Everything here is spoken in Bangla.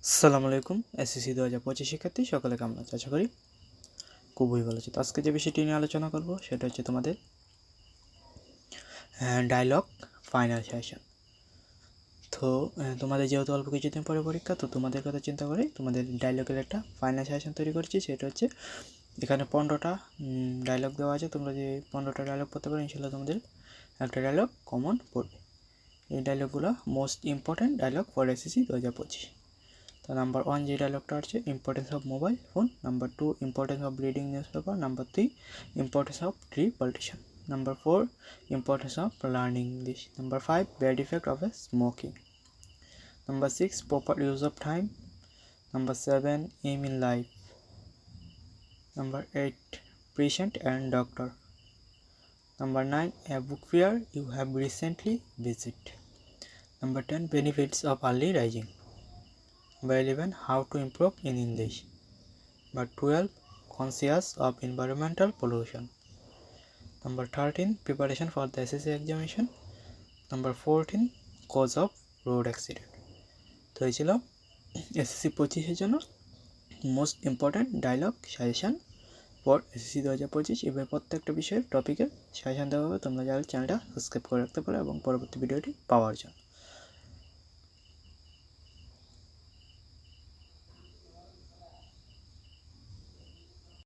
আসসালামু আলাইকুম। এসএসসি 2025 শিক্ষার্থী সকলে কেমন আছো? আশা করি খুবই ভালো আছো। তো আজকে যে বিষয়টি নিয়ে আলোচনা করব সেটা হচ্ছে তোমাদের ডায়লগ ফাইনাল সেশন। তো তোমাদের যেহেতু অল্প কিছুদিন পরে পরীক্ষা, তো তোমাদের কথা চিন্তা করে তোমাদের ডায়লগের একটা ফাইনাল সেশন তৈরি করেছি। সেটা হচ্ছে এখানে 15টা ডায়লগ দেওয়া আছে। তোমরা যে 15টা ডায়লগ পড়তে পারো, ইনশাল্লাহ তোমাদের একটা ডায়লগ কমন পড়বে। এই ডায়লগগুলো most important dialogue for SSC 2025। তো নাম্বার 1 যে ডায়লগটা আছে, importance of mobile phone. Number 2, importance of reading newspaper. Number 3, importance of tree plantation. Number 4, importance of learning English. Number 5, bad effect of smoking. Number 6, proper use of time. Number 7, aim in life. Number 8, patient and doctor. Number 9, a book fair you have recently visited. Number 10, benefits of early rising. Number 11, how to improve in English. Number 12, conscious of environmental pollution. Number 13, preparation for the SSC examination. Number 14, cause of road accident. তো এই ছিল এসএসসি 25-এর জন্য most important dialogue suggestion for SSC 2025। এবার প্রত্যেকটা বিষয়ের টপিকের সাজেশন দেওয়া হবে। তোমরা যারা চ্যানেলটা সাবস্ক্রাইব করে রাখতে পারো এবং পরবর্তী ভিডিওটি পাওয়ার জন্য।